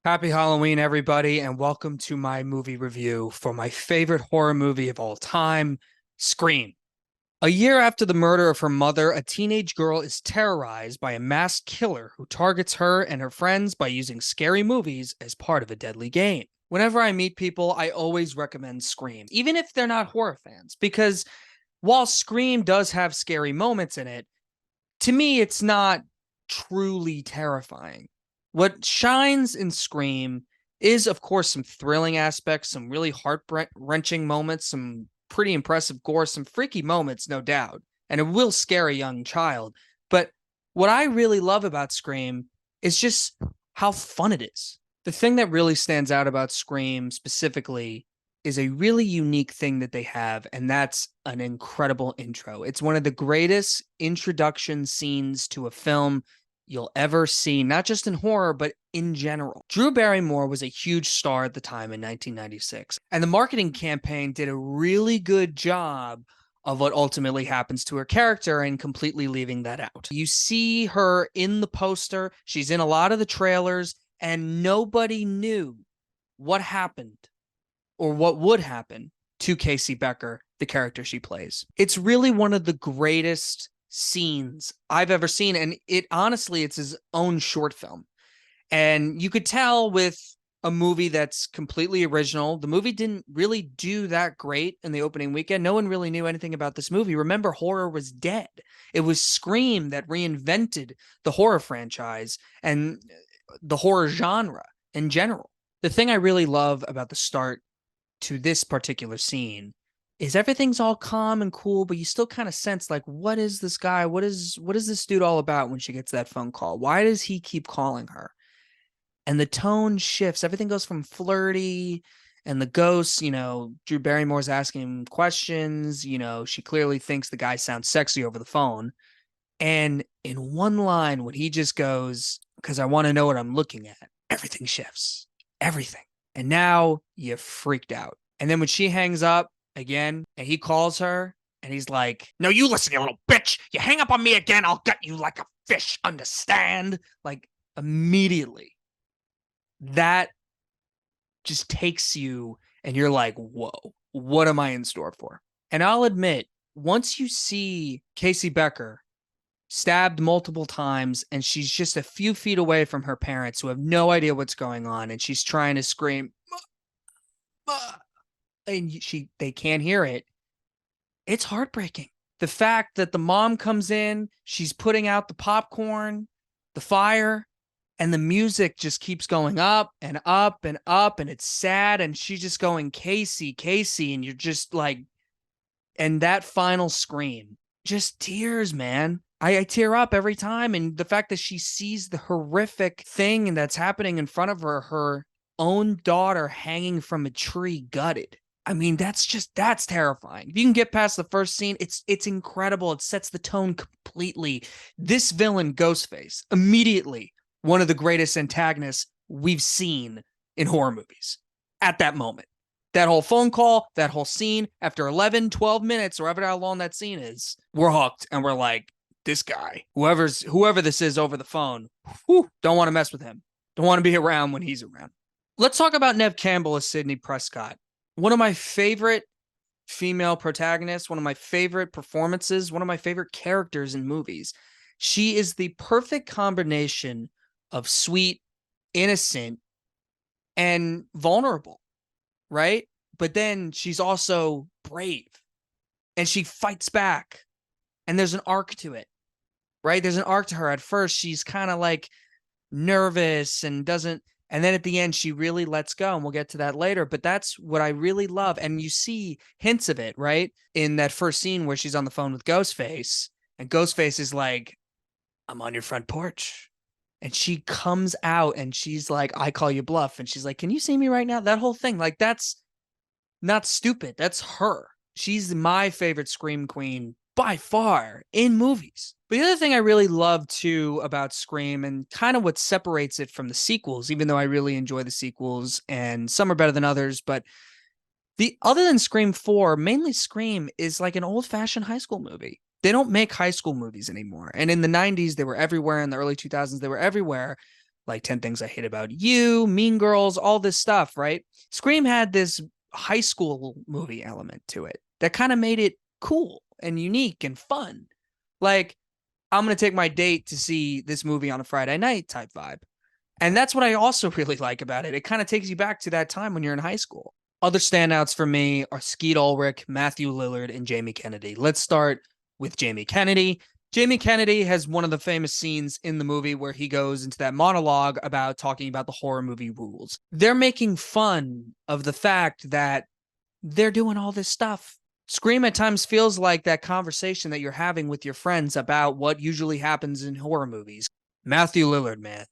Happy Halloween, everybody, and welcome to my movie review for my favorite horror movie of all time, Scream. A year after the murder of her mother, a teenage girl is terrorized by a masked killer who targets her and her friends by using scary movies as part of a deadly game. Whenever I meet people, I always recommend Scream, even if they're not horror fans, because while Scream does have scary moments in it, to me, it's not truly terrifying. What shines in Scream is, of course, some thrilling aspects, some really heart wrenching moments, some pretty impressive gore, some freaky moments, no doubt. And it will scare a young child. But what I really love about Scream is just how fun it is. The thing that really stands out about Scream specifically is a really unique thing that they have, and that's an incredible intro. It's one of the greatest introduction scenes to a film you'll ever see, not just in horror, but in general. Drew Barrymore was a huge star at the time in 1996, and the marketing campaign did a really good job of what ultimately happens to her character and completely leaving that out. You see her in the poster, she's in a lot of the trailers, and nobody knew what happened or what would happen to Casey Becker, the character she plays. It's really one of the greatest scenes I've ever seen. And it honestly, it's his own short film. And you could tell with a movie that's completely original. The movie didn't really do that great in the opening weekend. No one really knew anything about this movie. Remember, horror was dead. It was Scream that reinvented the horror franchise and the horror genre in general. The thing I really love about the start to this particular scene is everything's all calm and cool, but you still kind of sense like, what is this guy? What is this dude all about when she gets that phone call? Why does he keep calling her? And the tone shifts. Everything goes from flirty and the ghosts, Drew Barrymore's asking him questions. She clearly thinks the guy sounds sexy over the phone. And in one line, when he just goes, because I want to know what I'm looking at, everything shifts. Everything. And now you freaked out. And then when she hangs up again and he calls her and he's like, "No, you listen, you little bitch. You hang up on me again, I'll gut you like a fish, understand?" Like immediately, that just takes you and you're like, whoa, what am I in store for? And I'll admit, once you see Casey Becker stabbed multiple times and she's just a few feet away from her parents who have no idea what's going on and she's trying to scream and they can't hear it, it's heartbreaking. The fact that the mom comes in, she's putting out the popcorn, the fire, and the music just keeps going up and up and up, and it's sad, and she's just going, "Casey, Casey," and you're just like, and that final scream, just tears, man. I tear up every time. And the fact that she sees the horrific thing that's happening in front of her own daughter hanging from a tree, gutted. I mean, that's terrifying. If you can get past the first scene, it's incredible. It sets the tone completely. This villain, Ghostface, immediately one of the greatest antagonists we've seen in horror movies at that moment. That whole phone call, that whole scene, after 11, 12 minutes, or however how long that scene is, we're hooked and we're like, this guy, whoever this is over the phone, don't want to mess with him. Don't want to be around when he's around. Let's talk about Neve Campbell as Sidney Prescott. One of my favorite female protagonists, one of my favorite performances, one of my favorite characters in movies. She is the perfect combination of sweet, innocent, and vulnerable, right? But then she's also brave and she fights back. And there's an arc to it, right? There's an arc to her. At first, she's kind of like nervous and doesn't, and then at the end, she really lets go. And we'll get to that later. But that's what I really love. And you see hints of it, right? In that first scene where she's on the phone with Ghostface, and Ghostface is like, "I'm on your front porch." And she comes out and she's like, "I call you bluff." And she's like, "Can you see me right now?" That whole thing, like, that's not stupid. That's her. She's my favorite Scream Queen by far in movies. But the other thing I really love too about Scream and kind of what separates it from the sequels, even though I really enjoy the sequels and some are better than others, but the other than Scream 4, mainly Scream is like an old-fashioned high school movie. They don't make high school movies anymore. And in the 90s, they were everywhere. In the early 2000s, they were everywhere. like 10 Things I Hate About You, Mean Girls, all this stuff, right? Scream had this high school movie element to it that kind of made it cool and unique and fun. Like, I'm going to take my date to see this movie on a Friday night type vibe. And that's what I also really like about it. It kind of takes you back to that time when you're in high school. Other standouts for me are Skeet Ulrich, Matthew Lillard, and Jamie Kennedy. Let's start with Jamie Kennedy. Jamie Kennedy has one of the famous scenes in the movie where he goes into that monologue about talking about the horror movie rules. They're making fun of the fact that they're doing all this stuff. Scream at times feels like that conversation that you're having with your friends about what usually happens in horror movies. Matthew Lillard, man.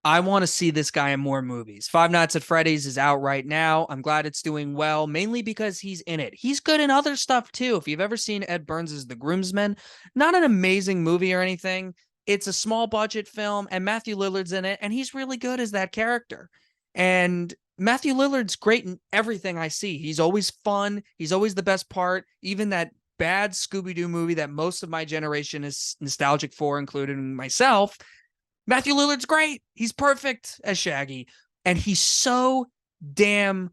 I want to see this guy in more movies. Five Nights at Freddy's is out right now. I'm glad it's doing well, mainly because he's in it. He's good in other stuff too. If you've ever seen Ed Burns' The Groomsmen, not an amazing movie or anything. It's a small budget film, and Matthew Lillard's in it, and he's really good as that character. And Matthew Lillard's great in everything I see. He's always fun. He's always the best part. Even that bad Scooby-Doo movie that most of my generation is nostalgic for, including myself, Matthew Lillard's great. He's perfect as Shaggy. And he's so damn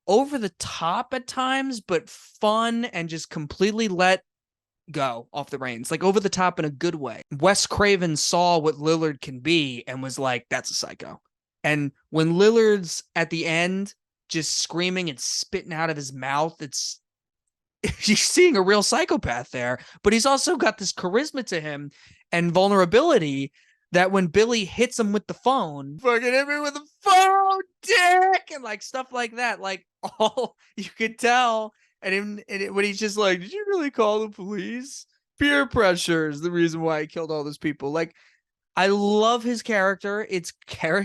over the top at times, but fun and just completely let go off the reins, like over the top in a good way. Wes Craven saw what Lillard can be and was like, that's a psycho. And when Lillard's at the end just screaming and spitting out of his mouth, it's you're seeing a real psychopath there, but he's also got this charisma to him and vulnerability that when Billy hits him with the phone, fucking hit me with the phone, dick, and like stuff like that, like all you could tell. And when he's just like, did you really call the police? Peer pressure is the reason why I killed all those people. Like, I love his character.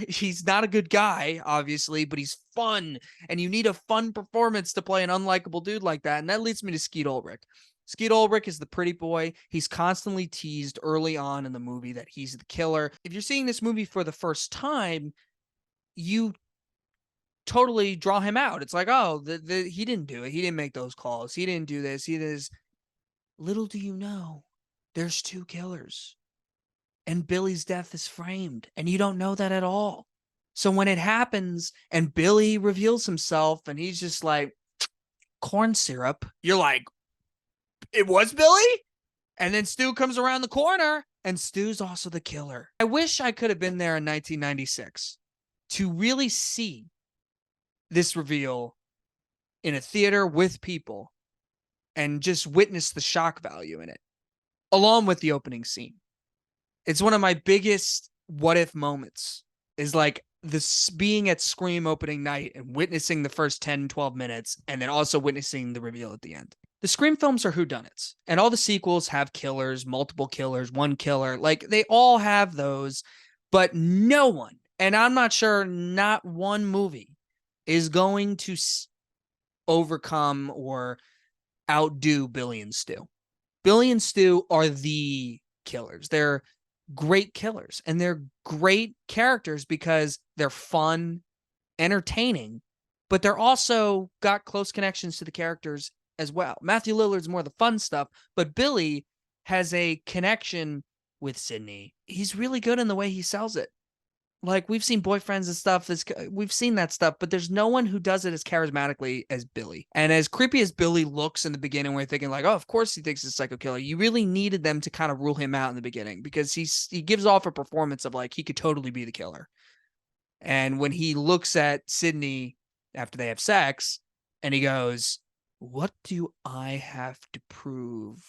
He's not a good guy, obviously, but he's fun. And you need a fun performance to play an unlikable dude like that. And that leads me to Skeet Ulrich. Skeet Ulrich is the pretty boy. He's constantly teased early on in the movie that he's the killer. If you're seeing this movie for the first time, you totally draw him out. It's like, oh, he didn't do it. He didn't make those calls. He didn't do this. He does. Little do you know, there's two killers. And Billy's death is framed, and you don't know that at all. So when it happens and Billy reveals himself and he's just like, corn syrup, you're like, it was Billy? And then Stu comes around the corner, and Stu's also the killer. I wish I could have been there in 1996 to really see this reveal in a theater with people and just witness the shock value in it, along with the opening scene. It's one of my biggest what if moments is like this being at Scream opening night and witnessing the first 10, 12 minutes, and then also witnessing the reveal at the end. The Scream films are whodunits, and all the sequels have killers, multiple killers, one killer. Like, they all have those, but no one, and I'm not sure not one movie is going to overcome or outdo Billy and Stu. Billy and Stu are the killers. They're great killers, and they're great characters because they're fun, entertaining, but they're also got close connections to the characters as well. Matthew Lillard's more the fun stuff, but Billy has a connection with Sidney. He's really good in the way he sells it. Like, we've seen Boyfriends and stuff. We've seen that stuff, but there's no one who does it as charismatically as Billy. And as creepy as Billy looks in the beginning, we're thinking like, oh, of course he thinks he's a psycho killer. You really needed them to kind of rule him out in the beginning because he gives off a performance of like he could totally be the killer. And when he looks at Sidney after they have sex, and he goes, "What do I have to prove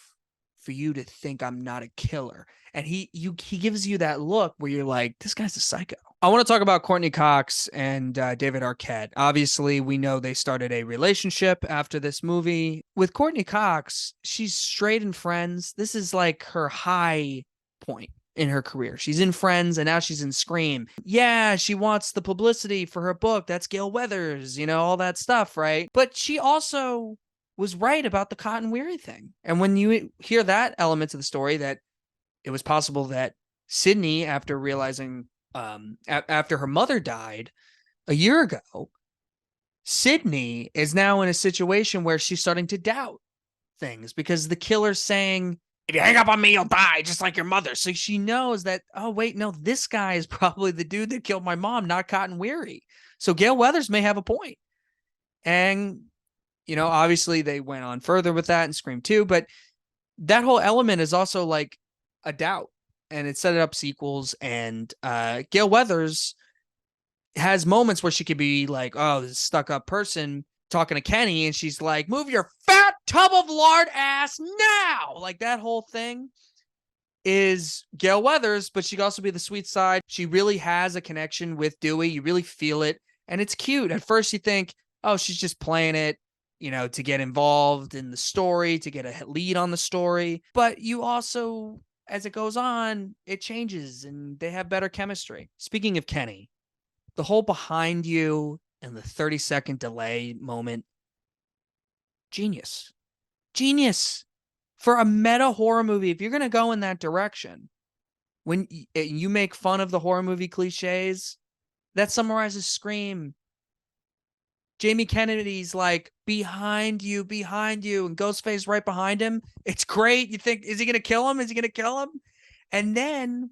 for you to think I'm not a killer?" And he gives you that look where you're like, this guy's a psycho. I want to talk about Courtney Cox and David Arquette. Obviously, we know they started a relationship after this movie. With Courtney Cox, she's straight in Friends. This is like her high point in her career. She's in Friends, and now she's in Scream. Yeah, she wants the publicity for her book. That's Gale Weathers, all that stuff, right? But she also was right about the Cotton Weary thing. And when you hear that element of the story, that it was possible that Sidney, after realizing, after her mother died a year ago, Sidney is now in a situation where she's starting to doubt things because the killer's saying if you hang up on me, you'll die, just like your mother. So she knows that, oh, wait, no, this guy is probably the dude that killed my mom, not Cotton Weary. So Gale Weathers may have a point. And, obviously they went on further with that in Scream 2, but that whole element is also like a doubt. And it set up sequels. And Gale Weathers has moments where she could be like, oh, this stuck up person talking to Kenny, and she's like, move your fat tub of lard ass now. Like that whole thing is Gale Weathers, but she could also be the sweet side. She really has a connection with Dewey. You really feel it. And it's cute. At first you think, oh, she's just playing it, to get involved in the story, to get a lead on the story. But you also, as it goes on, it changes and they have better chemistry. Speaking of Kenny, the whole behind you and the 30-second delay moment, genius. Genius. For a meta horror movie, if you're going to go in that direction, when you make fun of the horror movie cliches, that summarizes Scream. Jamie Kennedy's like, behind you, and Ghostface right behind him. It's great. You think, is he going to kill him? Is he going to kill him? And then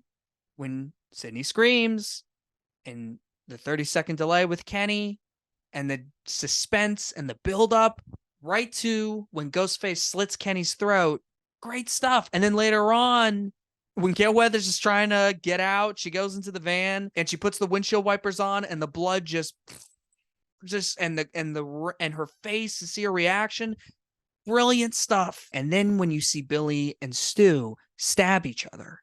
when Sydney screams and the 30-second delay with Kenny and the suspense and the buildup right to when Ghostface slits Kenny's throat, great stuff. And then later on, when Gale Weathers is trying to get out, she goes into the van and she puts the windshield wipers on and the blood just and her face to see her reaction. Brilliant stuff. And then when you see Billy and Stu stab each other,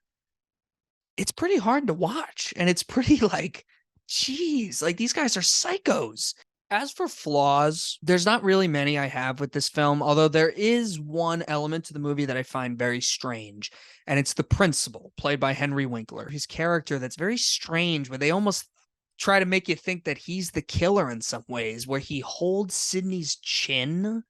it's pretty hard to watch. And it's pretty like, geez, like these guys are psychos. As for flaws, there's not really many I have with this film, although there is one element to the movie that I find very strange, and it's the principal, played by Henry Winkler. His character that's very strange, where they almost try to make you think that he's the killer in some ways, where he holds Sydney's chin.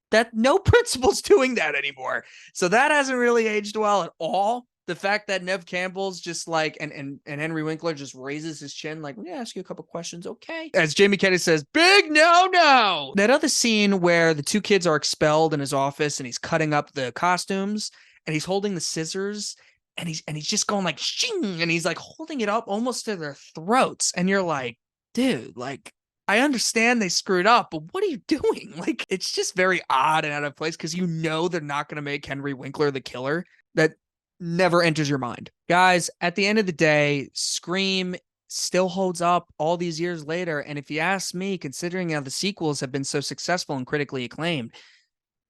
That no principal's doing that anymore. So that hasn't really aged well at all. The fact that Nev Campbell's just like, and Henry Winkler just raises his chin, like, let me ask you a couple questions, okay? As Jamie Kennedy says, big no. That other scene where the two kids are expelled in his office and he's cutting up the costumes and he's holding the scissors and he's just going like, shing, and he's like holding it up almost to their throats. And you're like, dude, like, I understand they screwed up, but what are you doing? Like, it's just very odd and out of place because they're not going to make Henry Winkler the killer. That never enters your mind. Guys, at the end of the day, Scream still holds up all these years later. And if you ask me, considering how the sequels have been so successful and critically acclaimed,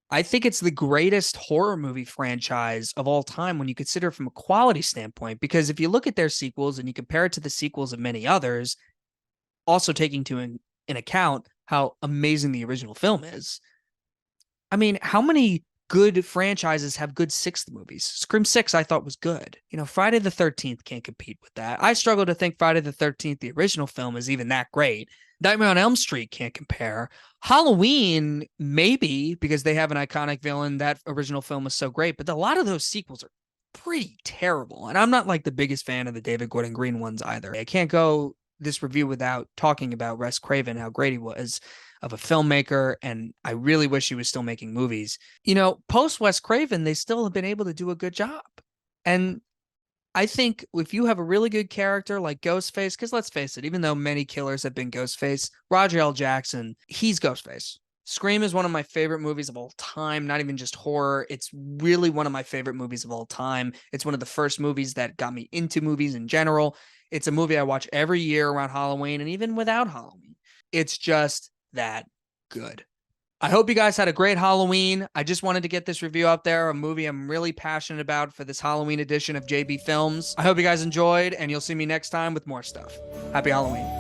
I think it's the greatest horror movie franchise of all time when you consider it from a quality standpoint. Because if you look at their sequels and you compare it to the sequels of many others, also taking in account how amazing the original film is. I mean, how many good franchises have good sixth movies? Scream 6 I thought was good. Friday the 13th can't compete with that. I struggle to think Friday the 13th, the original film, is even that great. Nightmare on Elm Street can't compare. Halloween, maybe, because they have an iconic villain. That original film was so great, but a lot of those sequels are pretty terrible. And I'm not like the biggest fan of the David Gordon Green ones either. I can't go this review without talking about Wes Craven, how great he was of a filmmaker, and I really wish he was still making movies. Post Wes Craven, they still have been able to do a good job. And I think if you have a really good character like Ghostface, because let's face it, even though many killers have been Ghostface, Roger L. Jackson, he's Ghostface. Scream is one of my favorite movies of all time, not even just horror. It's really one of my favorite movies of all time. It's one of the first movies that got me into movies in general. It's a movie I watch every year around Halloween and even without Halloween. It's just that good. I hope you guys had a great Halloween. I just wanted to get this review out there, a movie I'm really passionate about for this Halloween edition of JB Films. I hope you guys enjoyed, and you'll see me next time with more stuff. Happy Halloween.